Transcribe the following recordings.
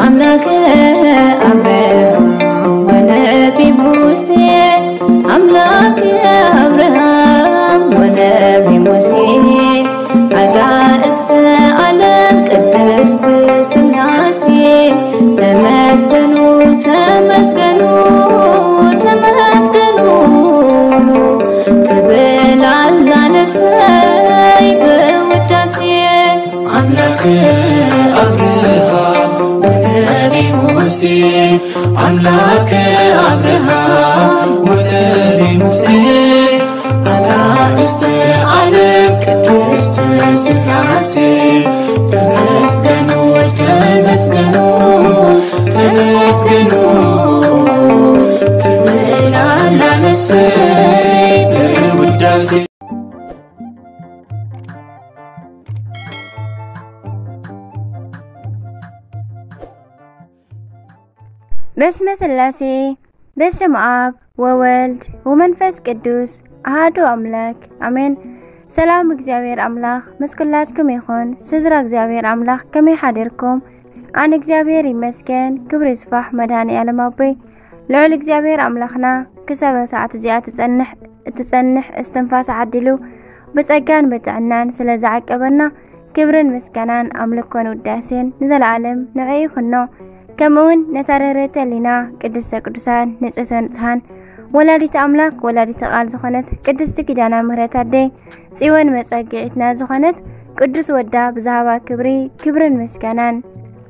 أملاك أبراهام ونبي موسى أملاك أبراهام ونبي موسى أجاست عالم قدست سلاسي تمسكنوا تمسكنوا تمسكنوا تبل على نفسي بوداسي أملاك أبراهام ونبي موسى أملاك أبراهام ونبي موسى أجاست عالم قدست سلاسي تمسكنوا تمسكنوا تمسكنوا تبل على نفسي بوداسي بسم سلاسي بسم آب وولد ومنفس قدوس أحدو أملاك آمين. سلام እግዚአብሔር አምላክ መስከላስኩም ይሁን ስዝራ እግዚአብሔር አምላክ ከመይ ሓዲርኩም አን እግዚአብሔር ይመስገን ክብር ይስፋሕ መድኃኒ ዓለም አቦይ ልዑል እግዚአብሔር አምላክና ክሰበ ሰዓት እዚኣ ትጸንሕ እስትንፋስ ዓዲሉ በጸጋን በጥዕናን ስለዝዓቀበና ክብርን ምስጋናን አምልኮን ውዳሴን ንዘላለም ንዕይ ይኹኖ ከምኡን ነታረረተ ሊና ቅድስተ ቅዱሳን ንጽሕተ ንጹሓን ወላዲት አምላክ ወላዲት ቃል ዝኾነት ቅድስት ኪዳነ ምህረት አደይ ጽዮን መጸጊዕትና ዝኾነት ቅዱስ ወዳ ብዛሃባ ክብርን ምስጋናን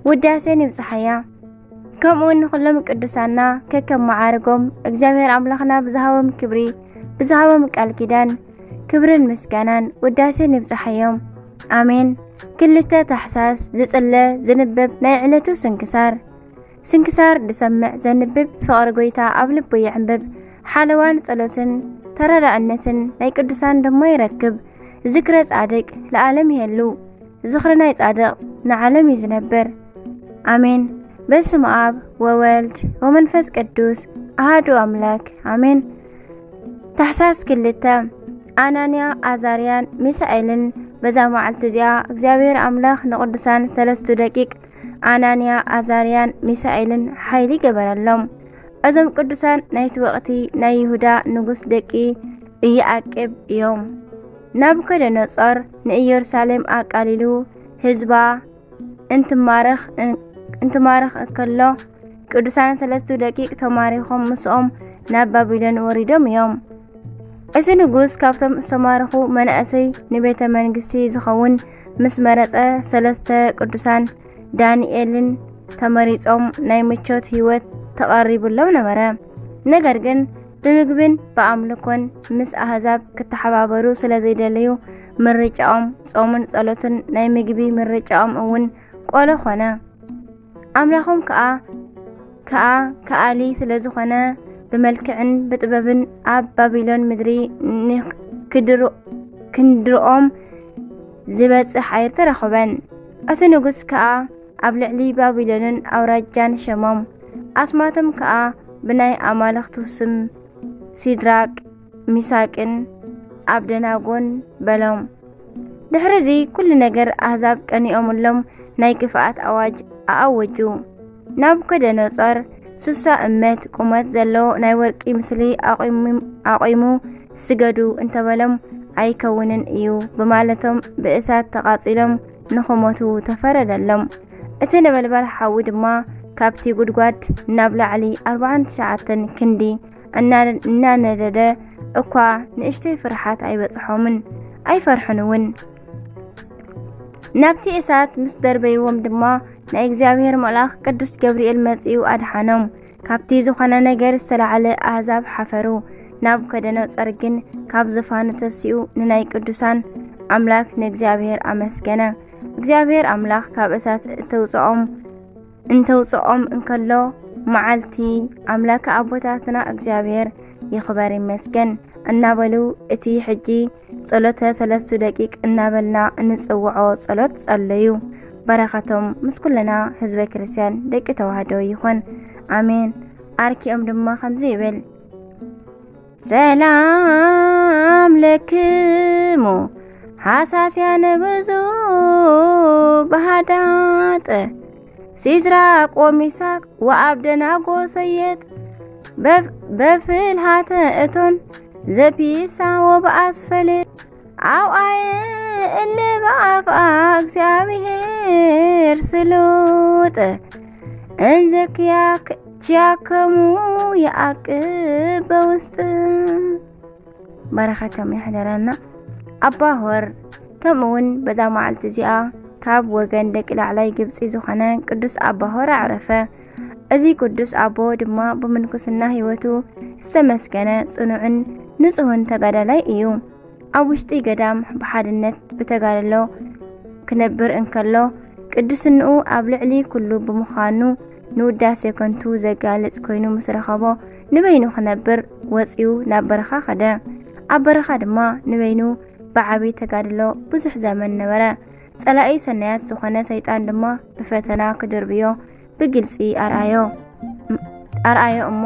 ውዳሴን ይብጽሐያ ከምኡን ኩሎም ቅዱሳና ከከም ማዓርጎም እግዚአብሔር አምላክና ብዛሃቦም ክብሪ ብዛሃቦም ቃል ኪዳን ክብርን ምስጋናን ውዳሴን ይብጽሐዮም አሜን። ክልተ ታሕሳስ ዝጽለ ዝንብብ ናይ ዕለቱ ስንክሳር ድሰምዕ ዘንብብ ፍቅሪ ጎይታ ኣብ ልቡ ይዕንብብ ሓለዋን ጸሎትን ተረዳእነትን ናይ ቅዱሳን ደሞ ይረክብ ዝክረ ጻድቅ ለዓለም ይሄሉ ዝኽሪ ናይ ጻድቅ ንዓለም ይዝነብር አሜን። በስመ አብ ወወልድ ወመንፈስ ቅዱስ አሐዱ አምላክ አሜን። ታሕሳስ ክልተ አናንያ አዛርያን ሚሳኤልን በዛ መዓልቲ እዚኣ እግዚአብሔር አምላክ ንቅዱሳን ሰለስቱ ደቂቅ አናንያ አዛርያን ሚሳኤልን ሓይሊ ገበረሎም። እዞም ቅዱሳን ናይቲ ወቅቲ ናይ ይሁዳ ንጉስ ደቂ ኢያቄም እዮም። ናቡከደነጾር ንኢየሩሳሌም አቃሊሉ ህዝባ እንትማረኽ እከሎ ቅዱሳን ሰለስቱ ደቂቅ ተማሪኾም ምስኦም ናብ ባቢሎን ወሪዶም እዮም። እዚ ንጉስ ካብቶም ዝተማረኹ መናእሰይ ንቤተ መንግስቲ ዝኸውን ምስ መረፀ ሰለስተ ቅዱሳን ዳንኤልን ተመሪጾም ናይ ምቾት ህይወት ተቀሪቡሎም ነበረ። ነገር ግን ብምግብን በአምልኮን ምስ አህዛብ ከተሓባበሩ ስለዘይደለዩ ምርጫኦም ጾምን ጸሎትን ናይ ምግቢ ምርጫኦም እውን ቆሎ ኾነ። አምላኾም ከአሊ ስለዝኾነ በመልክዕን በጥበብን ኣብ ባቢሎን ምድሪ ክንድሮኦም ዝበጽሕ ዓይር ተረኸበን። እቲ ንጉስ ከአ ኣብ ልዕሊ ባቢሎንን አውራጃን ሸሞም አስማቶም ከአ ብናይ አማልኽቱ ስም ሲድራቅ ሚሳቅን አብደናጎን በሎም። ድሕሪዚ ኩሉ ነገር አህዛብ ቀኒኦምሎም ናይ ክፍኣት አዋጅ አወጁ። ናቡከደነጾር 60 እመት ቁመት ዘለዎ ናይ ወርቂ ምስሊ አቂሙ ስገዱ እንተበሎም ኣይከውንን እዩ በማለቶም በእሳት ተቃጺሎም ንኽሞቱ ተፈረደሎም። እቲ ነበልባል ሓዊ ድማ ካብቲ ጉድጓድ ናብ ላዕሊ 49 ክንዲ እናነደደ እኳ ንእሽተይ ፍርሓት ኣይበጽሖምን ኣይፈርሑን። ናብቲ እሳት ምስ ደርበይዎም ድማ ናይ እግዚአብሔር መልአክ ቅዱስ ገብርኤል መጽኡ አድሓኖም። ካብቲ ዝኾነ ነገር ዝተላዕለ አህዛብ ሓፈሩ። ናቡከደነጾር ግን ካብ ዝፋኑ ተሲኡ ንናይ ቅዱሳን አምላክ ንእግዚአብሔር አመስገነ። እግዚአብሔር አምላክ ካብ እሳት እንተውጽኦም እንከሎ መዓልቲ አምላክ አቦታትና እግዚአብሔር ይኽበር ይመስገን እናበሉ እቲ ሕጂ ጸሎተ ሰለስቱ ደቂቅ እናበልና እንጽውዖ ጸሎት ጸለዩ። በረከቶም ምስኩለና ህዝበ ክርስቲያን ደቂ ተዋህዶ ይኹን አሜን። አርኪኦም ድማ ከምዚ ይብል ሰላም ለክሙ ሓሳስያ ነብዙ ባህዳጥ ሲዝራቅ ወሚሳቅ ወአብደናጎ ሰየጥ በፍልሃተ እቶን ዘፒሳ ወበአስፈል አውአየ እለ በአፍአ እግዚአብሔር ስሉጥ እንዘክያክ ጃከሙ ያዕቅብ በውስጥ በረኸቶም ይሕደረና አባ ሆር ከምውን በዛ መዓልቲ እዚኣ ካብ ወገን ደቂ ላዕላይ ግብፂ ዝኾነ ቅዱስ አባ ሆር አዕረፈ። እዚ ቅዱስ አቦ ድማ ብምንኩስና ህይወቱ ዝተመስገነ ጽኑዕን ንጹህን ተጋዳላይ እዩ። ኣብ ውሽጢ ገዳም ብሓድነት ብተጋድሎ ክነብር እንከሎ ቅዱስንኡ ኣብ ልዕሊ ኩሉ ብምዃኑ ንውዳሴ ከንቱ ዘጋልጽ ኮይኑ ምስ ረኸቦ ንበይኑ ክነብር ወፂኡ ናብ በረኻ ኸደ። ኣብ በረኻ ድማ ንበይኑ ብዓብይ ተጋድሎ ብዙሕ ዘመን ነበረ። ጸላኢ ሰናያት ዝኾነ ሰይጣን ድማ ብፈተና ክድርብዮ ብግልፂ ኣርአዮ እሞ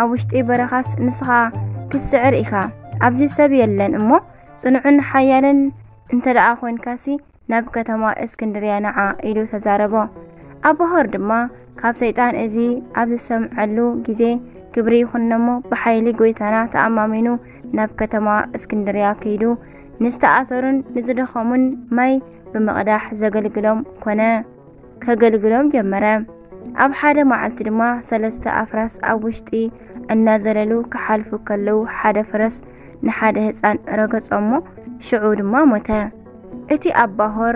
ኣብ ውሽጢ በረኻስ ንስኻ ክስዕር ኢኻ ኣብዚ ሰብ የለን እሞ ጽኑዕን ሓያልን እንተደኣ ኮንካሲ ናብ ከተማ እስክንድርያ ነዓ ኢሉ ተዛረቦ። አባ ሆር ድማ ካብ ሰይጣን እዚ ኣብ ዝሰምዐሉ ግዜ ክብሪ ይኹነሞ ብሓይሊ ጎይታና ተኣማሚኑ ናብ ከተማ እስክንድርያ ከይዱ ንስተኣሰሩን ንዝደኸሙን ማይ ብምቕዳሕ ዘገልግሎም ኮነ ከገልግሎም ጀመረ። ኣብ ሓደ መዓልቲ ድማ 3 ኣፍራስ ኣብ ውሽጢ እናዘለሉ ክሓልፉ ከለው ሓደ ፈረስ ንሓደ ህፃን ረገጾሞ ሽዑ ድማ ሞተ። እቲ አባ ሆር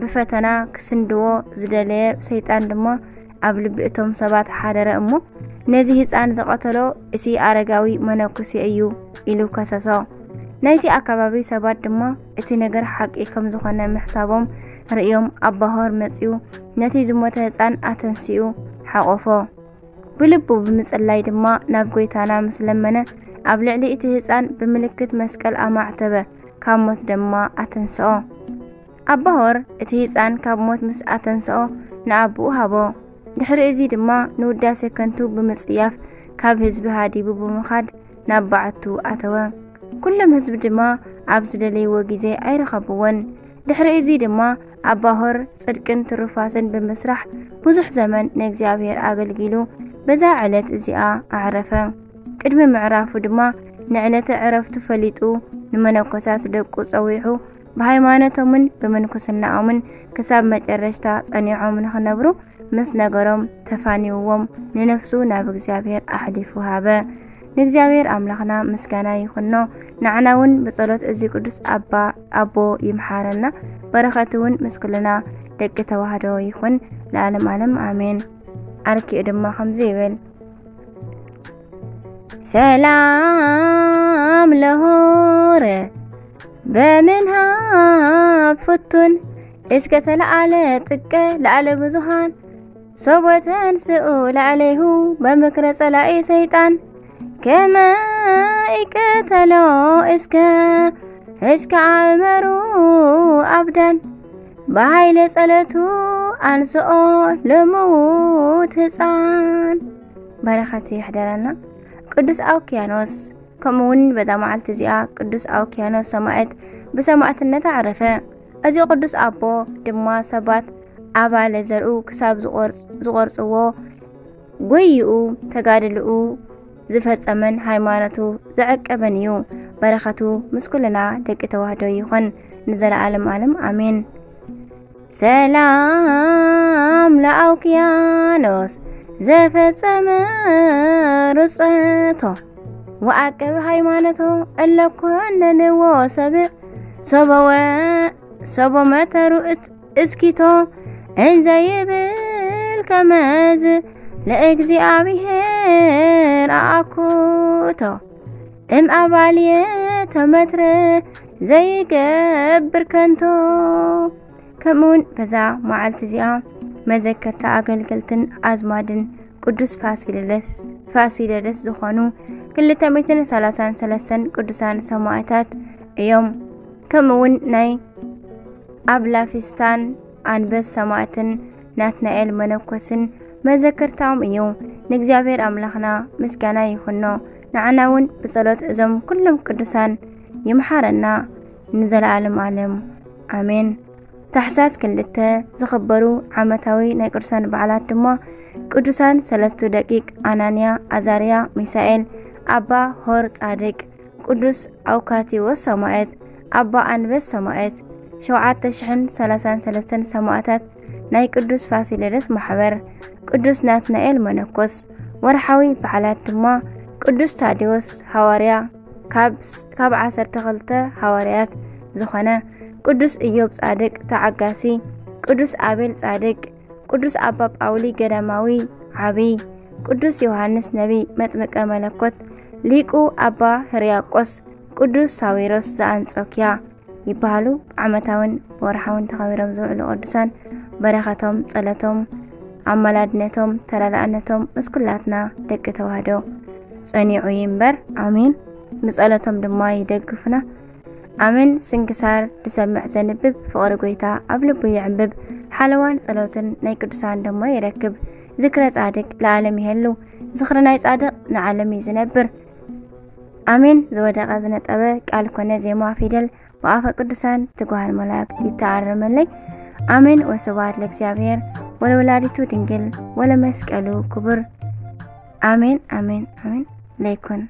ብፈተና ክስንድዎ ዝደለየ ሰይጣን ድማ ኣብ ልቢ እቶም ሰባት ሓደረ እሞ ነዚ ህፃን ዘቐተሎ እቲ ኣረጋዊ መነኩሴ እዩ ኢሉ ከሰሶ። ናይቲ ኣከባቢ ሰባት ድማ እቲ ነገር ሓቂ ከም ዝኾነ ምሕሳቦም ርእዮም አባ ሆር መጺኡ ነቲ ዝሞተ ህፃን ኣተንሲኡ ሓቆፎ። ብልቡ ብምጽላይ ድማ ናብ ጎይታና ምስ ለመነ ኣብ ልዕሊ እቲ ህፃን ብምልክት መስቀል ኣማዕተበ ካብ ሞት ድማ ኣተንስኦ። አባ ሆር እቲ ህፃን ካብ ሞት ምስ ኣተንስኦ ንኣቡኡ ሃቦ። ድሕሪ እዚ ድማ ንውዳሴ ከንቱ ብምጽያፍ ካብ ህዝቢ ሃዲቡ ብምኻድ ናብ ባዕቱ ኣተወ። ኩሎም ህዝቢ ድማ ኣብ ዝደለይዎ ግዜ ኣይረኸብዎን። ድሕሪ እዚ ድማ አባ ሆር ጽድቅን ትሩፋትን ብምስራሕ ብዙሕ ዘመን ንእግዚአብሔር ኣገልጊሉ በዛ ዕለት እዚኣ ኣዕረፈ። ቅድሚ ምዕራፉ ድማ ንዕለተ ዕረፍቱ ፈሊጡ ንመነኮሳት ደቁ ጸዊሑ ብሃይማኖቶምን ብምንኩስናኦምን ክሳብ መጨረሽታ ጸኒዖም ንኽነብሩ ምስ ነገሮም ተፋኒውዎም ንነፍሱ ናብ እግዚአብሔር ኣሕሊፉ ሃበ። ንእግዚአብሔር ኣምላኽና ምስጋና ይኹኖ። ንዓናውን ብጸሎት እዚ ቅዱስ አቦ ይምሓረና። በረኸቱውን ምስኩልና ደቂ ተዋህዶ ይኹን ለዓለም ዓለም አሜን። አርኪኡ ድማ ከምዚ ይብል ሰላም ለሆረ በምንሃብ ፍቱን እስከ ተለዓለ ጥቀ ለዓለ ብዙሃን ሰቦተን ስኡ ለዓለይሁ በምክረ ጸላኢ ሰይጣን ከመ ይቀተሎ እስከ አመሩ አብዳን በኃይለ ጸለቱ አንስኦ ለሞት ህፃን። በረኸቱ ይሕደረና። ቅዱስ አውኪያኖስ ከምውን በዛ መዓልቲ እዚኣ ቅዱስ አውኪያኖስ ሰማዕት ብሰማዕትነት አዕረፈ። እዚ ቅዱስ አቦ ድማ ሰባት ኣባለ ዘርኡ ክሳብ ዝቆርጽዎ ጎይኡ ተጋድልኡ ዝፈጸመን ሃይማኖቱ ዘዐቀበን እዩ። በረኸቱ ምስኩልና ደቂ ተዋህዶ ይኹን ንዘለዓለም ዓለም አሜን። ሰላም ለአውኪያኖስ ዘፈጸመ ርጸቶ ወአቀብ ሃይማኖቶ እለኮነንዎ ሰብእ ሰቦ መተሩእት እስኪቶ እንዘይብል ከመዝ ለእግዚአብሔር አኩቶ አባልየ ተመትረ ዘይገብር ከንቶ። ከምውን በዛ መዓልቲ እዚኣ መዘከርታ አገልገልትን አዝማድን ቅዱስ ፋሲለደስ ዝኾኑ 233 ቅዱሳን ሰማዕታት እዮም። ከምውን ናይ አብላፊስታን አንበስ ሰማዕትን ናትናኤል መነኮስን መዘከርታኦም እዩ። ንእግዚአብሔር አምላኽና ምስጋና ይኹኖ። ንዓናውን ብጸሎት እዞም ኩሎም ቅዱሳን ይምሓረና ንዘለዓለም ዓለም አሜን። ታሕሳስ 2 ዝኽበሩ ዓመታዊ ናይ ቅዱሳን በዓላት ድማ ቅዱሳን 3 ደቂቅ አናንያ፣ አዛርያ፣ ሚሳኤል፣ አባ ሆር ጻድቅ፣ ቅዱስ አውካቲዎስ ሰማዕት፣ አባ አንበስ ሰማዕት፣ 733 ሰማዕታት ናይ ቅዱስ ፋሲለደስ ማሕበር፣ ቅዱስ ናትናኤል መነኮስ። ወርሓዊ በዓላት ድማ ቅዱስ ታዲዎስ ሐዋርያ ካብ 12 ሐዋርያት ዝኾነ፣ ቅዱስ ኢዮብ ጻድቅ ተዓጋሲ፣ ቅዱስ አቤል ጻድቅ፣ ቅዱስ አባ ጳውሊ ገዳማዊ ዓብይ፣ ቅዱስ ዮሐንስ ነቢ መጥምቀ መለኮት፣ ሊቁ አባ ሕርያቆስ፣ ቅዱስ ሳዊሮስ ዘአንጾኪያ ይባሃሉ። ዓመታውን ወርሓውን ተኸቢሮም ዝውዕሉ ቅዱሳን በረኸቶም፣ ጸለቶም፣ አማላድነቶም፣ ተራዳእነቶም ምስኩላትና ደቂ ተዋህዶ ጸኒዑ ይንበር። አሜን። ብጸለቶም ድማ ይደግፉና። አሜን። ስንክሳር ድሰምዕ ዘንብብ ፍቅሪ ጎይታ ኣብ ልቡ ይዕንብብ። ሓለዋን ጸሎትን ናይ ቅዱሳን ድማ ይረክብ። ዝክረ ጻድቅ ለዓለም ይሄሉ፣ ዝኽሪ ናይ ጻድቅ ንዓለም ይዝነብር። አሜን። ዝወደቀ ዝነጠበ ቃል ኮነ ዜማ ፊደል ወአፈ ቅዱሳን ትጓሃን መላእክት ይተዓረመለይ። አሜን። ወስብሐት ለእግዚአብሔር ወለወላዲቱ ድንግል ወለመስቀሉ ክቡር። አሜን አሜን አሜን። ለይኩን